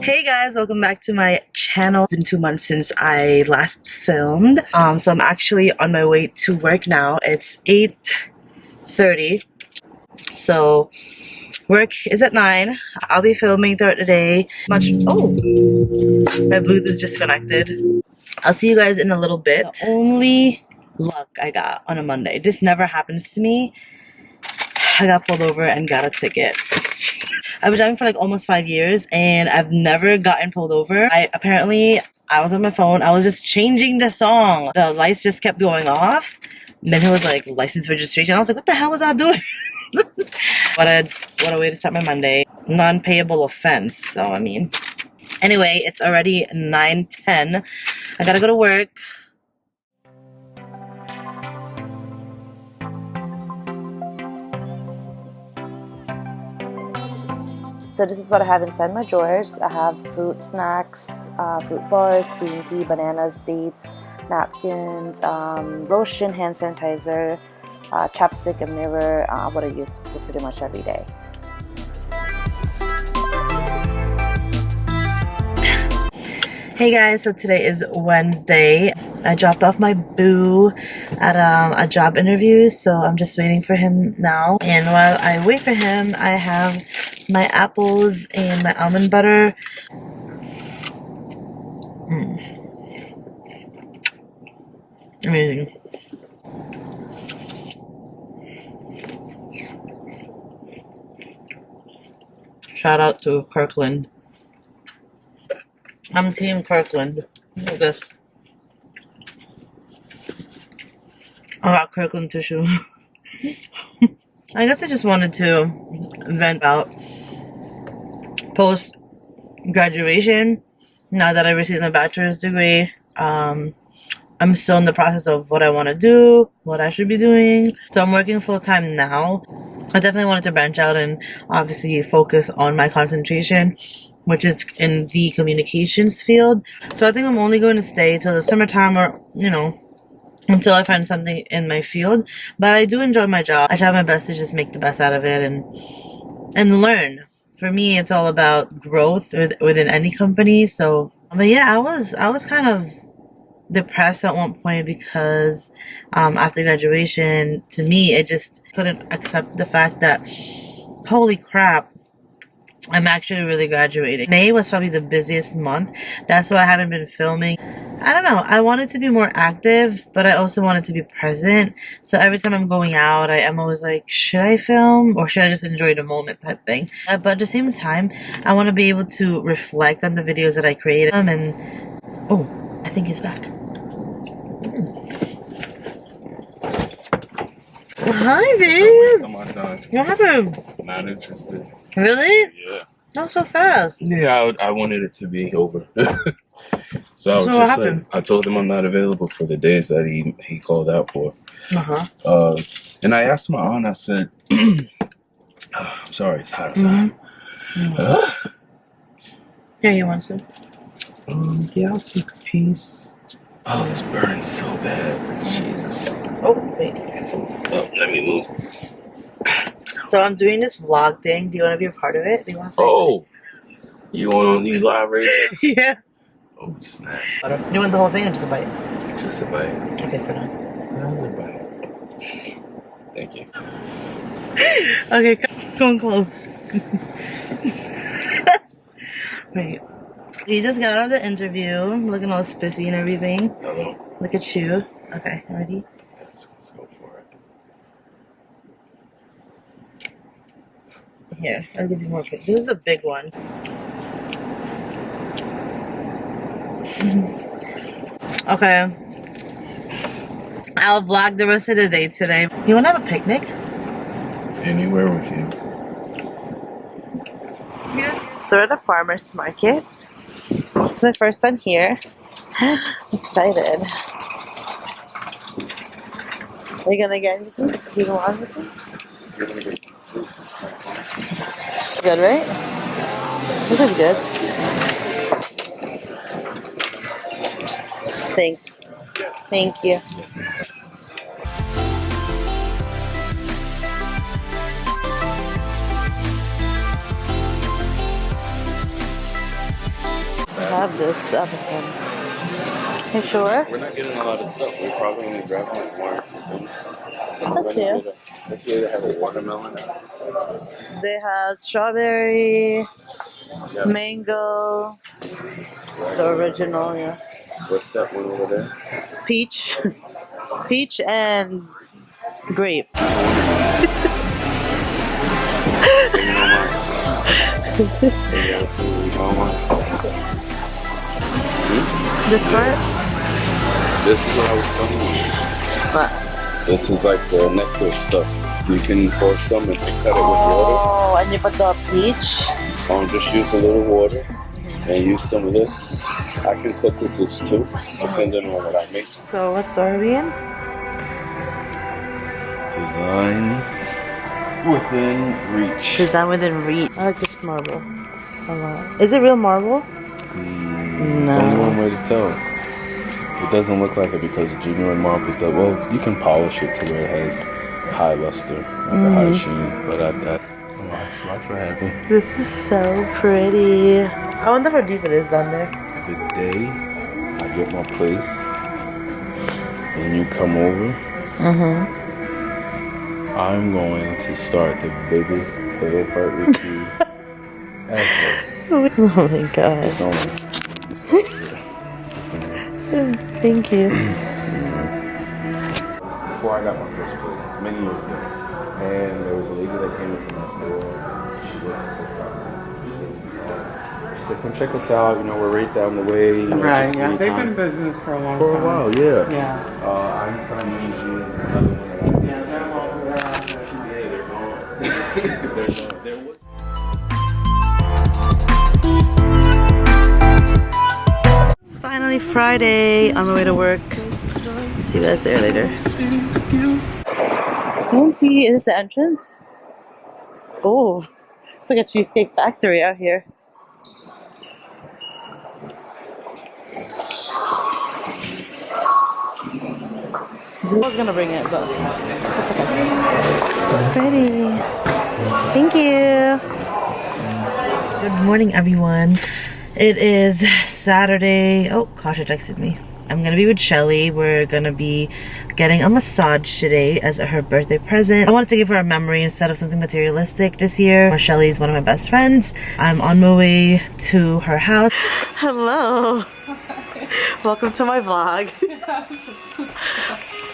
Hey guys, welcome back to my channel. It's been 2 months since I last filmed. So I'm actually on my way to work now. It's 8:30. So work is at 9. I'll be filming throughout the day. My Bluetooth is disconnected. I'll see you guys in a little bit. The only luck I got on a Monday. This never happens to me. I got pulled over and got a ticket. I've been driving for like almost 5 years and I've never gotten pulled over. I was on my phone. I was just changing the song. The lights just kept going off. And then it was like license registration. I was like, what the hell was I doing? What a way to start my Monday. Non-payable offense. So, I mean. Anyway, it's already 9:10. I gotta go to work. So this is what I have inside my drawers. I have fruit snacks, fruit bars, green tea, bananas, dates, napkins, lotion, hand sanitizer, chapstick, a mirror, what I use for pretty much every day. Hey guys, so today is Wednesday. I dropped off my boo at a job interview, so I'm just waiting for him now. And while I wait for him, I have my apples and my almond butter. Amazing. Shout out to Kirkland. I'm Team Kirkland. Look at this. I got Kirkland tissue. I guess I just wanted to vent out post-graduation. Now that I received my bachelor's degree, I'm still in the process of what I want to do, what I should be doing. So I'm working full-time now. I definitely wanted to branch out and obviously focus on my concentration, which is in the communications field. So I think I'm only going to stay till the summertime or, you know, until I find something in my field. But I do enjoy my job. I try my best to just make the best out of it and learn. For me, it's all about growth within any company. So, but yeah, I was kind of depressed at one point because after graduation, to me, I just couldn't accept the fact that, holy crap, I'm actually really graduating. May was probably the busiest month. That's why I haven't been filming. I don't know. I wanted to be more active, but I also wanted to be present. So every time I'm going out, I'm always like, should I film or should I just enjoy the moment type thing? But at the same time, I want to be able to reflect on the videos that I created. And oh, I think he's back. Hi, babe. On my time. What happened? Not interested. Really? Yeah. Not so fast. Yeah, I wanted it to be over. So I was what just happened? like, I told him I'm not available for the days that he called out for. And I asked my aunt, I said, I'm sorry, it's hot outside. Yeah, you want some? Yeah, I'll take a piece. Oh, this burns so bad. Jesus. Oh, wait. Oh, let me move. So I'm doing this vlog thing. Do you want to be a part of it? Do you want to say You on these live right now? Yeah. Oh, snap. Do you want the whole thing or just a bite? Just a bite. Okay, for now. Another bite. Thank you. Okay, come close. Wait. You just got out of the interview. Looking all spiffy and everything. Hello. Look at you. Okay, ready? Yes, let's go for it. Here, I'll give you more pictures. This is a big one. Okay. I'll vlog the rest of the day today. You want to have a picnic? Anywhere with you. Yeah. So we're at the farmer's market. It's my first time here. Excited. Are you gonna get anything? Do you want anything? Good, right? This is good. Thanks. Thank you. have this episode. You sure? We're not getting a lot of stuff. We're probably only grabbing like more. That's it. Hopefully they have a watermelon. They have strawberry, Yeah. mango, the original, yeah. What's that one over there? Peach. Peach and grape. This part? This is what I was telling you. What? This is like the nectar stuff. You can pour some and cut it with water. Oh, and you put the peach? Just use a little water and use some of this. I can cook with this too, depending on what I make. So what store are we in? Designs within reach. Design within reach. I like this marble a lot. Is it real marble? There's only one way to tell. It doesn't look like it because genuine marble does. Well, you can polish it to where it has high luster, like a high sheen. But watch what happens. This is so pretty. I wonder how deep it is down there. The day I get my place and you come over, I'm going to start the biggest pillow fight with you ever. Oh my god. It's only. Thank you. Before I got my first place, many years ago, and there was a lady that came into my store. She said, "Come check us out. You know, we're right down the way." You know, Right, yeah. They've been in business for a long time. for a while, yeah. Yeah. Einstein Energy is another one that I did. Yeah, they're all around. Yeah, they're gone. They're gone. There was. Finally Friday, on my way to work. See you guys there later. Fancy, is this the entrance? Oh, it's like a cheesecake factory out here. I was gonna bring it, but it's okay. It's pretty. Thank you. Good morning, everyone. It is Saturday. Oh, Kasha texted me. I'm gonna be with Shelly. We're gonna be getting a massage today as her birthday present. I wanted to give her a memory instead of something materialistic this year. Shelly is one of my best friends. I'm on my way to her house. Hello. Welcome to my vlog.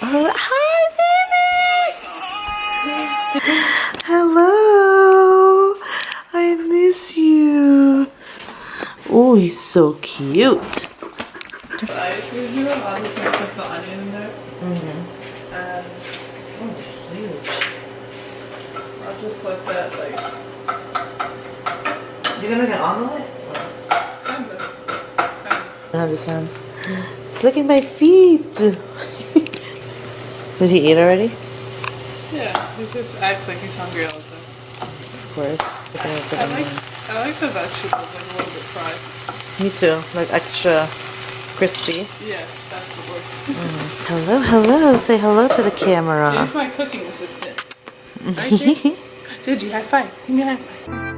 Hi, baby. Hello. I miss you. Oh, he's so cute. I usually do it. I'll just put the onion in there. And huge. I'll just let that like. You're gonna make an omelet? Kind of. It's licking my feet. Did he eat already? Yeah, he just acts like he's hungry all the time. Of course. I like the vegetables like a little bit fried. Me too. Like extra crispy. Yes, that's the word. Hello, hello. Say hello to the camera. He's my cooking assistant. Right there. Dude, you high five. Give me a high five.